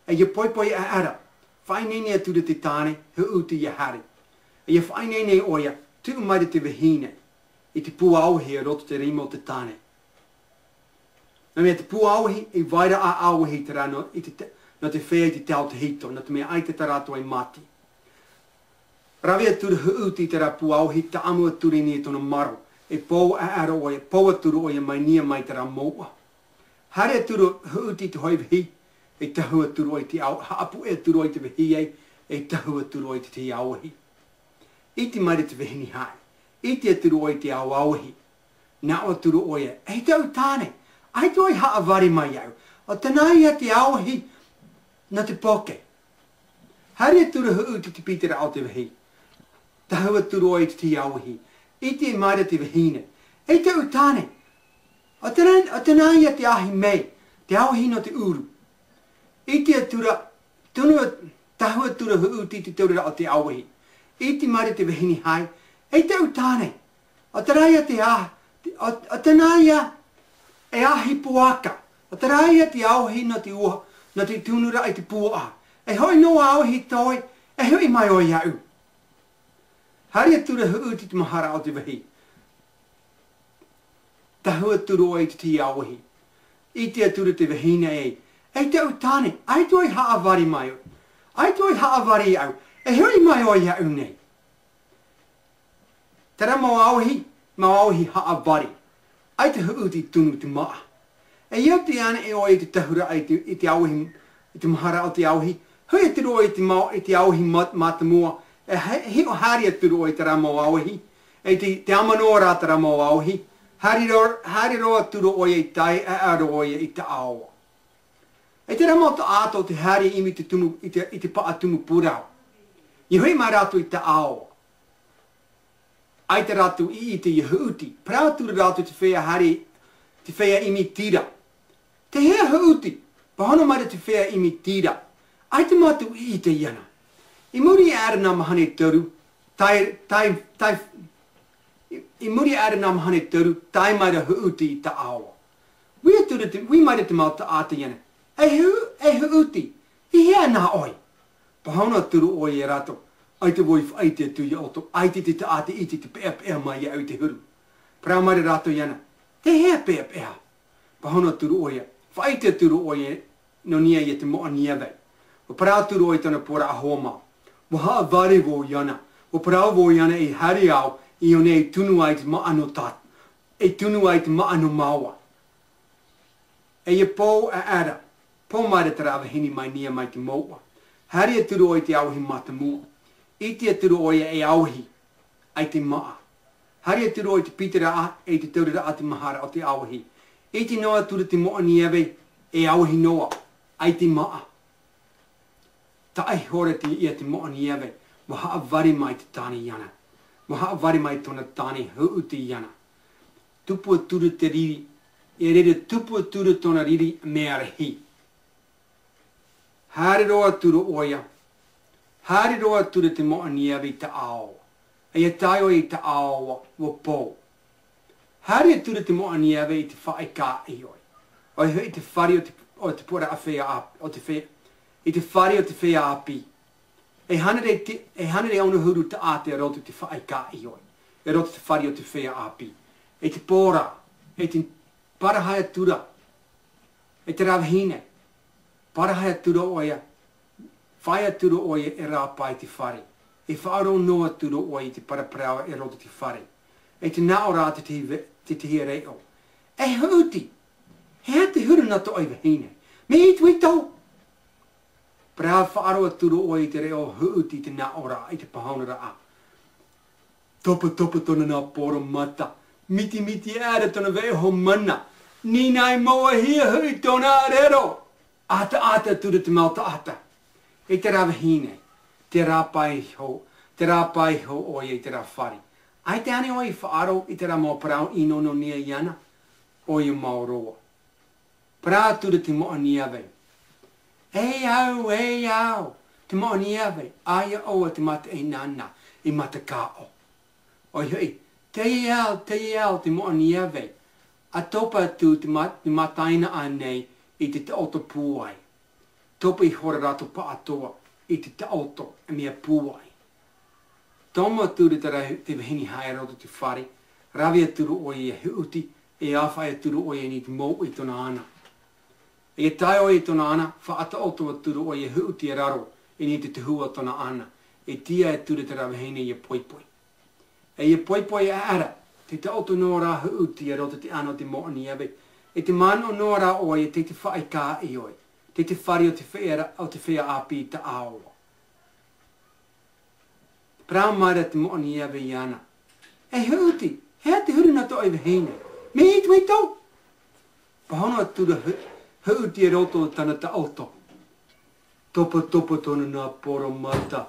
E je poipoi e ara. Whainene atu te tāne, he uti i hari. E je whainene oia, tu mai te vehine. I te puauhi roto te rimo te tāne. Na mea te puauhi, i vaira a auhi te rā no te whea i te tau te hito, na te mea ai te tarato ai mati. Rawea turu huuti te rā puauhi, ta amua turi ni tono maro. E pou a ara oia, pou a turu oia mai nia mai te rā mou'a. Harea turu huuti te hoi vehi, e tahua turu oi te au, haapu e turu oi te vehi ei, e tahua turu oi te auhi. Iti mai te vehini hai, iti e turu oi te au auhi. Na o turu oia, e tau tāne, ai toi haavari mai au, o tanai a te auhi na te poke. Harea turu huuti te pitera au te vehi. Tahua turu oi te auhi. Iti e mai te vehine. E tau tāne. O tanai a te ahi mei. Te auhi no te uru. Iti e tura. Tahua tura huuti te taurira o te auhi. Iti mai te vehini hai. E tau tāne. O tanai a te ahi. O tanai a e ahi puaka. O tanai a te auhi no te uha. No te tunura i te pua. E hoi no auhi toi. E hoi mai o iau. Haria tura huuti te mahara o te wahi. Tahua turu oi te auhi. I te atura te vahine ei. E tau tāne, ai toi haavari mai au. Ai toi haavari au. E hoi mai o iau nei. Tara mau auhi haavari. Ai te huuti tunu te maa. E iau te ana e oi te tahura i te auhi, i te mahara o te auhi. Hui e turu oi te auhi mātamua. E heo haria turu oi te ramo auhi. E te amanoa rā te ramo auhi. Hari roa turu oi e tai e aro oi i te aoa. E te ramo ta ato te hari imi te tumu, i te paa tumu purau. I hui mai rātu i te aoa. Ai te rātu i te huuti. Prau turu rātu te whea hari, te whea imi tira. Te hea huuti. Pahono mai te whea imi tira. Ai te matu i te iana. I muri ara nā mahane taru, I muri ara nā mahane taru, tai mai ra huuti i ta aoa. Wi mai te mau ta ata iana. E huuti, I hea nā oi. Pahauna turu oi e rato, ai te woi whai te tu i oto, ai te te ata I te pea mai au te huru. Prau mai rato iana, te hea pea. Pahauna turu oi e, whai te turu oi e, no nia I te Te-Moo-Nieve. O prau turu oi tana pora a hoa Wa haa vare wo iana. O parau wo iana e hari au I o nei tunu ai te maano tat. E tunu ai te maano maua. E ia pou a ara. Pou mai te rawa hini mai nia mai te mou'a. Hari e turu oi te auhi mātamua. I te turu oi e auhi ai te maa. Hari e turu oi te pitera a e te taurira a te mahara o te auhi. I te noa turu te Te-Moo-Nieve e auhi noa ai te maa. Tae hore te ia te Te-Moo-Nieve, wa haa vari mai te tāne iana. Wa haa vari mai tona tāne huuti iana. Tupua turu te riri, e rere tupua turu tona riri mea rehi. Hare roa turu oia, hare roa turu te Te-Moo-Nieve I te aoa. E ia tae oi I te aoa, wa pou. Hare turu te Te-Moo-Nieve I te whae kā I oi. Oi hui te whari o te pora a whea o te whea. I te whare o te whea api. E hanere ono huru te ate a roto te whae kā I oi. E roto te whare o te whea api. E te pōra. E te parahaya tura. E te rawhine. Parahaya tura oia. Whaia tura oia e rāpai te whare. E whaaro noa tura oia te paraprawa e roto te whare. E te nao rā te hia reo. E huuti. Hea te huru na to ai vahine. Me I tui tau. Prau whaaro turu oi te reo huuti te nā ora I te pahaunara a. Topa tona nā poro mata. Miti ara tona veho mana. Ni nai moa hia hui tona rero. Ata turu te mau ata. E te rā vahine. Te rāpai ho oi e te rā whari. Ai te ane oi whaaro I te rā mau prau ino no nia iana. Oi o mau roa. Prau turu te Te-Moo-Nieve. Ei au, te Te-Moo-Nieve, aia oa te mata e nana, I mata kao. Oi hui, teie au, te Te-Moo-Nieve, a topa atu te mataina anei I te oto puai. topa I hora rato pa atoa I te taoto e mea puai. Toma tūre te vehine hae roto te whare, rawi aturu o I huuti, e awhai aturu o I ni te mou I tona ana. E tae o I tona ana, whaata oto aturu o I huuti e raro, e ni te tuhua tona ana, e tia e ture te rawahine I poipoi. E poipoi e ara, te taoto noa rā huuti e roto te ana o te Te-Moo-Nieve, e te mana o noa rā o e te whae kā I oi, te whare o te whea api Taehae. Prau maira te Te-Moo-Nieve I ana. E huuti, hea te huru na to I vehine. Me it me tau. Pahono atura huuti e roto o tana taoto. Topa tona nā poro mata.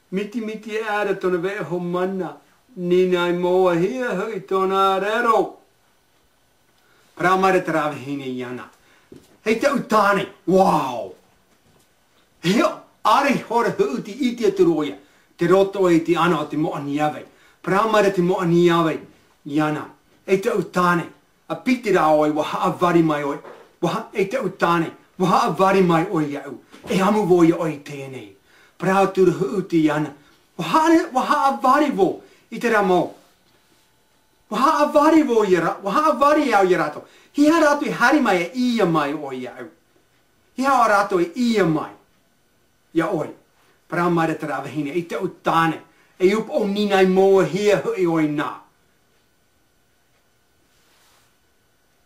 Miti e ara tona veho mana. Nina I moa hia hui tona rero. Prau maira te rā vehine I ana. Hei te utane. Wow. Hea, are hora huuti I te aturoia. Te roto e te ana o te Te-Moo-Nieve. Prau maira te Te-Moo-Nieve I ana. E te utane. A piti rā oi, wa haa vari mai oi. E te utane. Wa haa vari mai oi au. E amu voi oi tēnei. Prau tūra huuti I ana. Wa haa vari vo I te ramo. Wa haa vari vo I ra. Wa haa vari au I rato. Hia rato I hari mai e ia mai oi au. Hia rato I ia mai. Ia oi. Prau maira te rā vehine. E te utane. E up o nina I moa hia hui oi nā.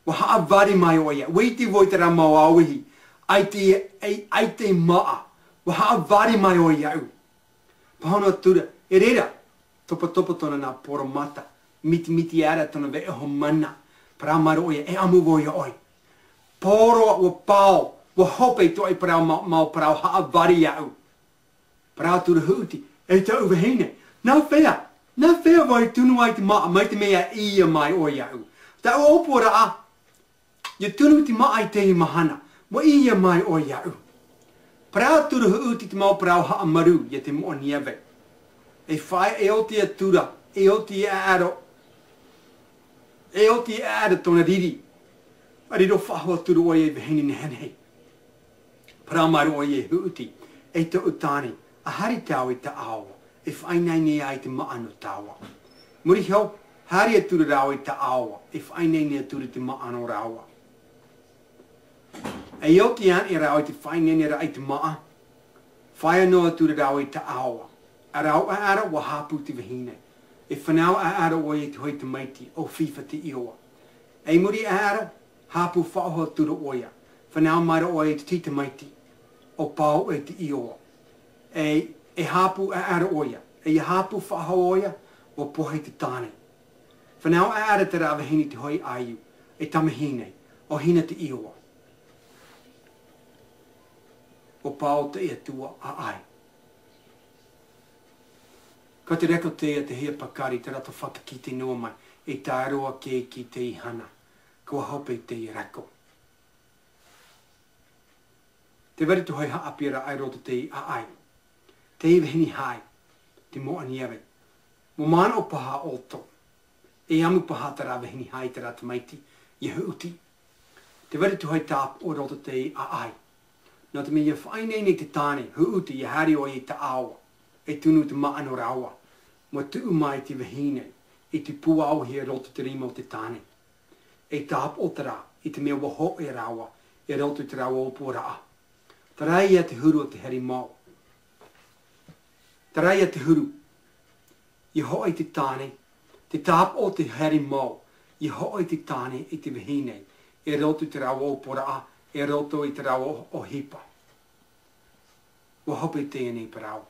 Wa haa vari mai oia. Weiti voi te rā mau auhi. Ai te mou'a. Wa haa vari mai oia au. Pahono tura. E reira. Topa tona nā poro mata. Miti ara tona veho mana. Prau maira oia. E amu voi oi. Poro wa pao. Wa hope to ai prau mau prau haa vari au. Prau tura huuti. E tau vehine. Nā whea vai tunu ai te maa. Mai te mea ia mai oia au. Tau opora a. Ia tunu te maa I te mahana. Wa ia mai o iau. Prau turu huuti te mau prau haa maru ia te Te-Moo-Nieve. E whae e o te atura. E o te aaro. E o te aaro tona riri. A riro whahua turu o e vehine nehanei. Prau maru o e huuti. E te utane. A hari tau I Taehae. E whainai nei ai te maa no taua. Muri hau. Hari atura rau I Taehae. E whainai nei atura te maa no raua. E o te an e rau I te whainene ra I te maa. Whaia noa tura rau I Taehae. A rau a ara wa hapu te vehine. E whanau a ara o e te hoi te maiti o FIFA te ioa. E muri a ara hapu whaoho tura oia. Whanau maira o e te tita maiti o pau e te ioa. E hapu a ara oia. E hapu whaoho oia o pohe te tāne. Whanau a ara te rā vehine te hoi aiu. E tamahine o hina te ioa. O pao te e tua a ai. Ka te reko te hea pakari te rato whaka ki te noa mai e tā roa ke ki te ihana. Kua hope te I rako. Te wari tu hoi haapira ai roto te a ai. Te I vehine hai. Te Te-Moo-Nieve. Mo mana o paha oto. E amu paha te rā vehine hai te rata maiti. I huuti. Te wari tu hoi tāp o roto te a ai. Nā te mea whainei nei te tāne, huuti I hari o I Taehae, e tunu te maa no rawa, mo tuu mai te vehine, I te puau hea roto te rima o te tāne. E tāp o te rā, I te mea waho e rawa, e roto te rawa o pōraa. Tarai ia te huru o te heri mau. Tarai ia te huru. I hoi te tāne, te tāp o te heri mau, I hoi te tāne I te vehine, e roto te rawa o pōraa, e roto I te rawa o hipa. Wa hope tēnei parau.